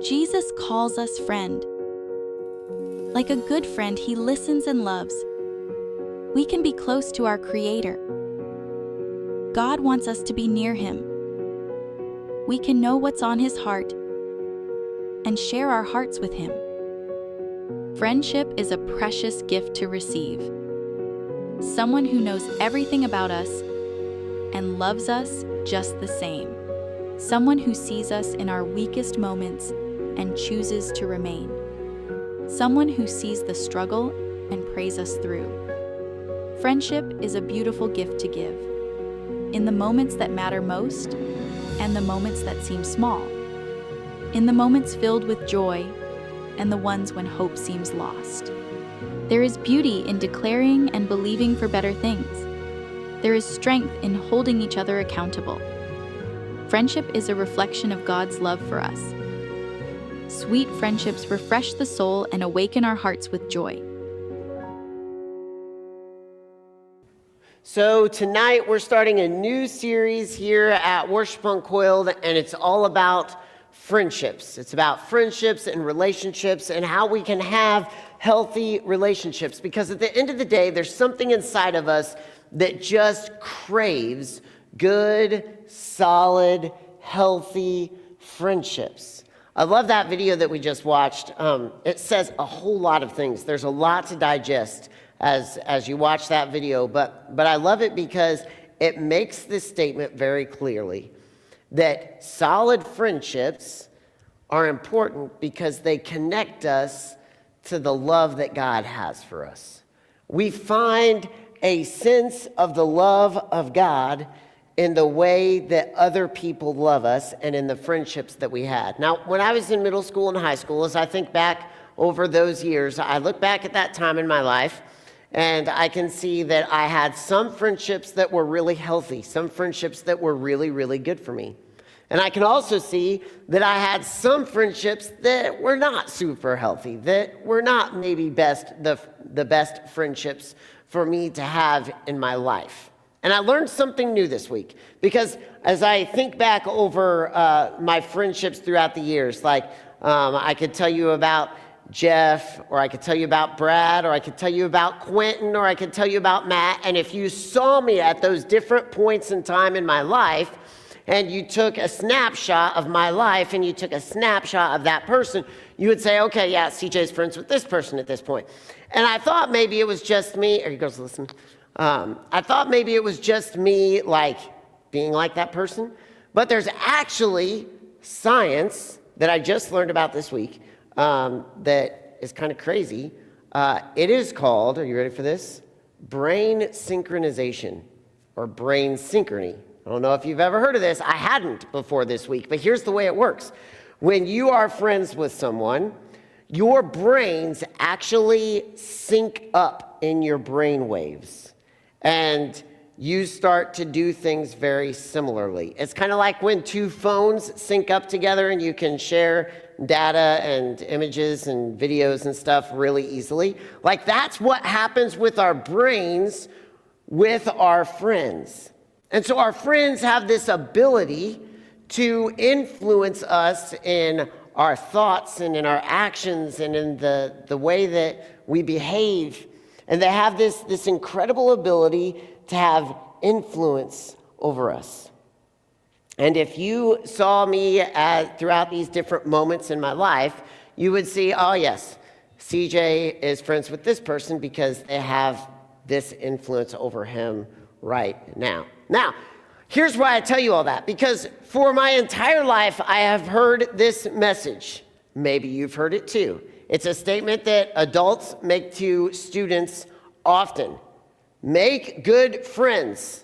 Jesus calls us friend. Like a good friend, he listens and loves. We can be close to our Creator. God wants us to be near him. We can know what's on his heart and share our hearts with him. Friendship is a precious gift to receive. Someone who knows everything about us and loves us just the same. Someone who sees us in our weakest moments and chooses to remain. Someone who sees the struggle and prays us through. Friendship is a beautiful gift to give, in the moments that matter most and the moments that seem small, in the moments filled with joy and the ones when hope seems lost. There is beauty in declaring and believing for better things. There is strength in holding each other accountable. Friendship is a reflection of God's love for us. Sweet friendships refresh the soul and awaken our hearts with joy. So tonight we're starting a new series here at Worship Uncoiled, and it's all about friendships. It's about friendships and relationships and how we can have healthy relationships. Because at the end of the day, there's something inside of us that just craves good, solid, healthy friendships. I love that video that we just watched. It says a whole lot of things. There's a lot to digest as you watch that video, but I love it because it makes this statement very clearly that solid friendships are important because they connect us to the love that God has for us. We find a sense of the love of God in the way that other people love us and in the friendships that we had. Now, when I was in middle school and high school, as I think back over those years, I look back at that time in my life and I can see that I had some friendships that were really healthy, some friendships that were really, really good for me. And I can also see that I had some friendships that were not super healthy, that were not maybe the best friendships for me to have in my life. And I learned something new this week, because as I think back over my friendships throughout the years, like I could tell you about Jeff, or I could tell you about Brad, or I could tell you about Quentin, or I could tell you about Matt. And if you saw me at those different points in time in my life, and you took a snapshot of my life, and you took a snapshot of that person, you would say, okay, yeah, CJ's friends with this person at this point. And I thought maybe it was just me, or you girls listen. I thought maybe it was just me, like, being like that person. But there's actually science that I just learned about this week that is kind of crazy. It is called, are you ready for this? Brain synchronization, or brain synchrony. I don't know if you've ever heard of this. I hadn't before this week, but here's the way it works. When you are friends with someone, your brains actually sync up in your brain waves. And you start to do things very similarly. It's kind of like when two phones sync up together and you can share data and images and videos and stuff really easily. Like, that's what happens with our brains with our friends. And so our friends have this ability to influence us in our thoughts and in our actions and in the way that we behave. And they have this incredible ability to have influence over us. And if you saw me throughout these different moments in my life, you would see, oh yes, CJ is friends with this person because they have this influence over him right now. Now, here's why I tell you all that. Because for my entire life, I have heard this message. Maybe you've heard it too. It's a statement that adults make to students often. Make good friends.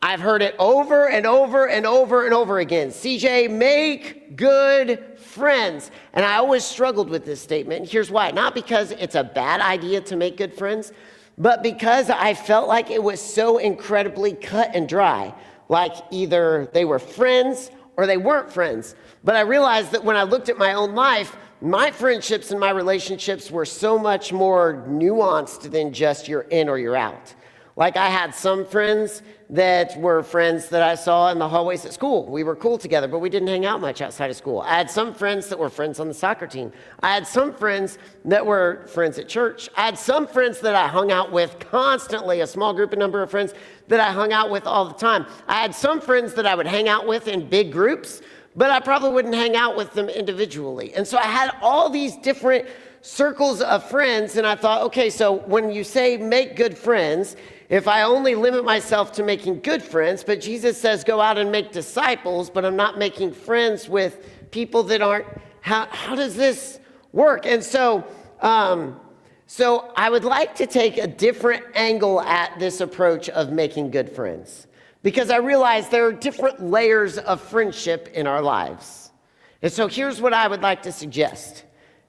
I've heard it over and over and over and over again. CJ, make good friends. And I always struggled with this statement. And here's why. Not because it's a bad idea to make good friends, but because I felt like it was so incredibly cut and dry. Like either they were friends or they weren't friends. But I realized that when I looked at my own life, my friendships and my relationships were so much more nuanced than just you're in or you're out. Like I had some friends that were friends that I saw in the hallways at school. We were cool together, but we didn't hang out much outside of school. I had some friends that were friends on the soccer team. I had some friends that were friends at church. I had some friends that I hung out with constantly, a small group, a number of friends that I hung out with all the time. I had some friends that I would hang out with in big groups, but I probably wouldn't hang out with them individually. And so I had all these different circles of friends, and I thought, okay, so when you say make good friends, if I only limit myself to making good friends, but Jesus says go out and make disciples, but I'm not making friends with people that aren't, how does this work? And so I would like to take a different angle at this approach of making good friends, because I realize there are different layers of friendship in our lives. And so here's what I would like to suggest.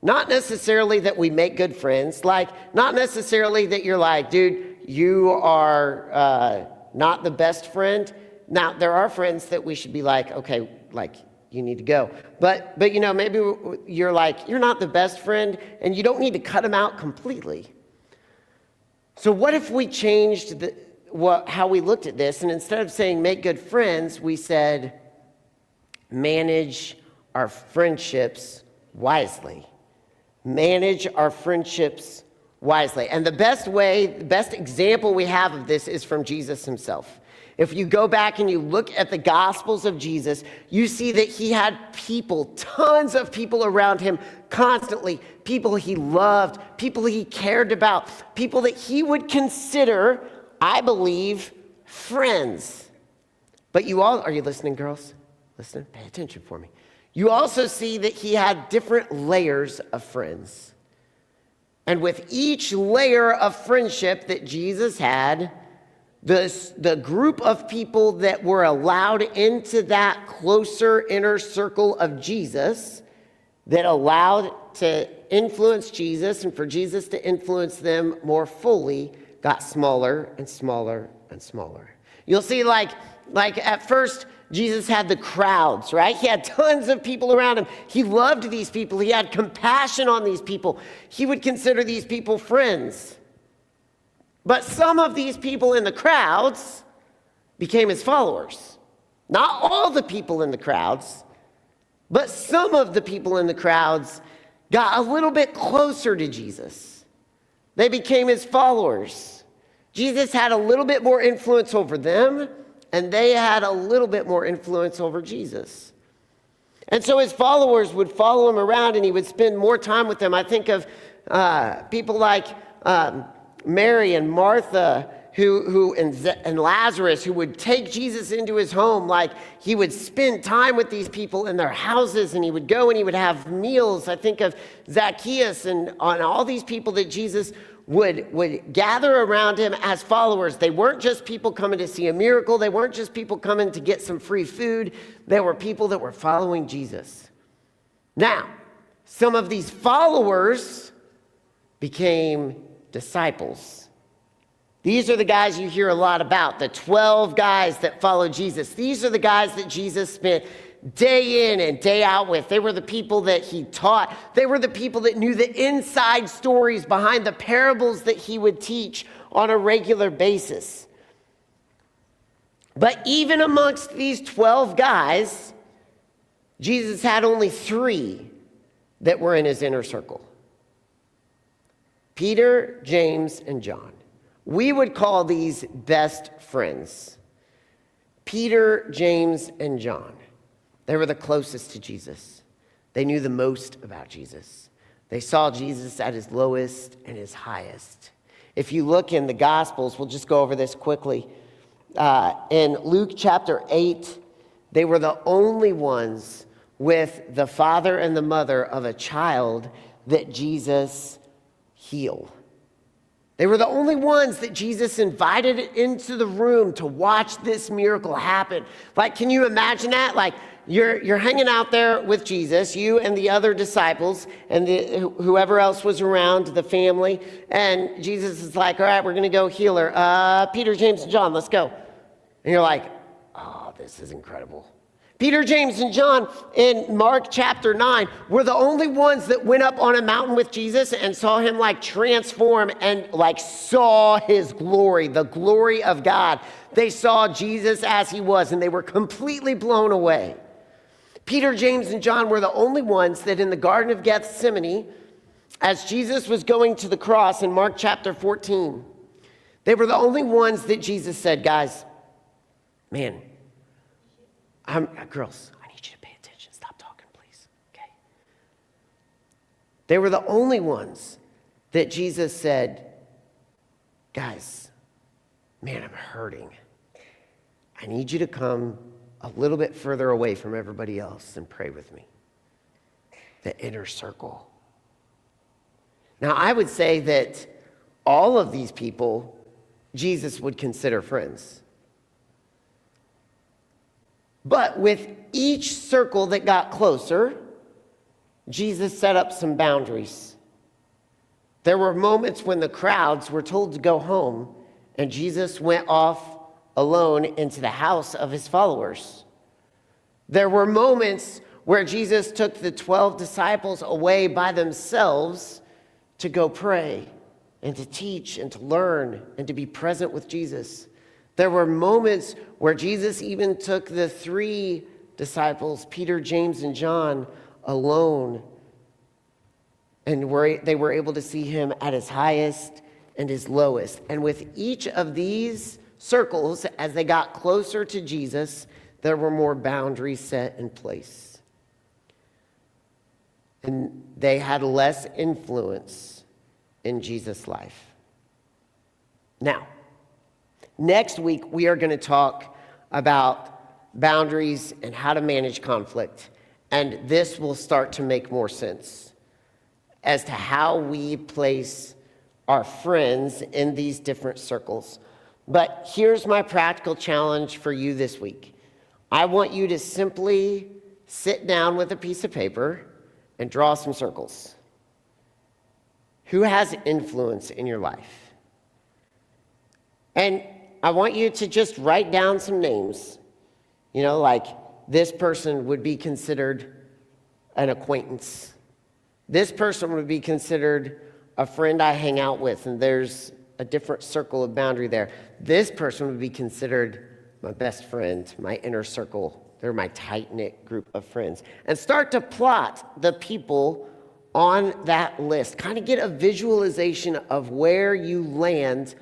Not necessarily that we make good friends, not necessarily that you're like, dude, you are not the best friend. Now, there are friends that we should be like, okay, like you need to go. But maybe you're like, you're not the best friend and you don't need to cut them out completely. So what if we changed how we looked at this, and instead of saying make good friends, we said manage our friendships wisely. Manage our friendships wisely. And the best example we have of this is from Jesus himself. If you go back and you look at the Gospels of Jesus, you see that he had people, tons of people around him constantly, people he loved, people he cared about, people that he would consider, I believe, friends. But are you listening, girls? Listen, pay attention for me. You also see that he had different layers of friends. And with each layer of friendship that Jesus had, the group of people that were allowed into that closer inner circle of Jesus, that allowed to influence Jesus and for Jesus to influence them more fully, got smaller and smaller and smaller. You'll see like at first, Jesus had the crowds, right? He had tons of people around him. He loved these people. He had compassion on these people. He would consider these people friends. But some of these people in the crowds became his followers. Not all the people in the crowds, but some of the people in the crowds got a little bit closer to Jesus. They became his followers. Jesus had a little bit more influence over them, and they had a little bit more influence over Jesus. And so his followers would follow him around and he would spend more time with them. I think of people like Mary and Martha and Lazarus, who would take Jesus into his home. Like he would spend time with these people in their houses, and he would go and he would have meals. I think of Zacchaeus and on all these people that Jesus would gather around him as followers. They weren't just people coming to see a miracle. They weren't just people coming to get some free food. They were people that were following Jesus. Now, some of these followers became disciples. These are the guys you hear a lot about, the 12 guys that followed Jesus. These are the guys that Jesus spent day in and day out with. They were the people that he taught. They were the people that knew the inside stories behind the parables that he would teach on a regular basis. But even amongst these 12 guys, Jesus had only 3 that were in his inner circle: Peter, James, and John. We would call these best friends. Peter, James, and John. They were the closest to Jesus. They knew the most about Jesus. They saw Jesus at his lowest and his highest. If you look in the Gospels, we'll just go over this quickly. In Luke chapter 8, they were the only ones with the father and the mother of a child that Jesus healed. They were the only ones that Jesus invited into the room to watch this miracle happen. Like, can you imagine that? Like, you're hanging out there with Jesus, you and the other disciples and whoever else was around, the family, and Jesus is like, all right, we're going to go heal her. Peter, James, and John, let's go. And you're like, oh, this is incredible. Peter, James, and John in Mark chapter 9 were the only ones that went up on a mountain with Jesus and saw him like transform and like saw his glory, the glory of God. They saw Jesus as he was, and they were completely blown away. Peter, James, and John were the only ones that in the Garden of Gethsemane, as Jesus was going to the cross in Mark chapter 14, they were the only ones that Jesus said, guys, man, girls, I need you to pay attention. Stop talking, please. Okay. They were the only ones that Jesus said, guys, man, I'm hurting. I need you to come a little bit further away from everybody else and pray with me. The inner circle. Now, I would say that all of these people, Jesus would consider friends. But with each circle that got closer, Jesus set up some boundaries. There were moments when the crowds were told to go home, and Jesus went off alone into the house of his followers. There were moments where Jesus took the 12 disciples away by themselves to go pray and to teach and to learn and to be present with Jesus. There were moments where Jesus even took the 3 disciples, Peter, James, and John, alone. And they were able to see him at his highest and his lowest. And with each of these circles, as they got closer to Jesus, there were more boundaries set in place. And they had less influence in Jesus' life. Now, next week, we are going to talk about boundaries and how to manage conflict. And this will start to make more sense as to how we place our friends in these different circles. But here's my practical challenge for you this week. I want you to simply sit down with a piece of paper and draw some circles. Who has influence in your life? And I want you to just write down some names. You know, like this person would be considered an acquaintance. This person would be considered a friend I hang out with, and there's a different circle of boundary there. This person would be considered my best friend, my inner circle. They're my tight-knit group of friends. And start to plot the people on that list. Kind of get a visualization of where you land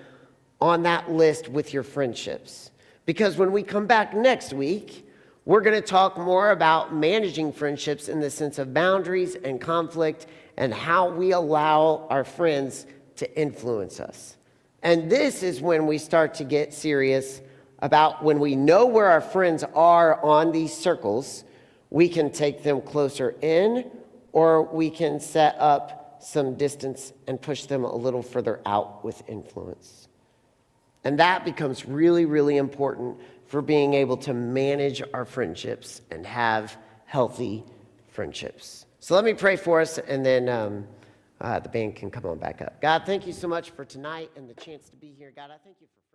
on that list with your friendships. Because when we come back next week, we're going to talk more about managing friendships in the sense of boundaries and conflict and how we allow our friends to influence us. And this is when we start to get serious about when we know where our friends are on these circles, we can take them closer in, or we can set up some distance and push them a little further out with influence. And that becomes really, really important for being able to manage our friendships and have healthy friendships. So let me pray for us, and then the band can come on back up. God, thank you so much for tonight and the chance to be here. God, I thank you for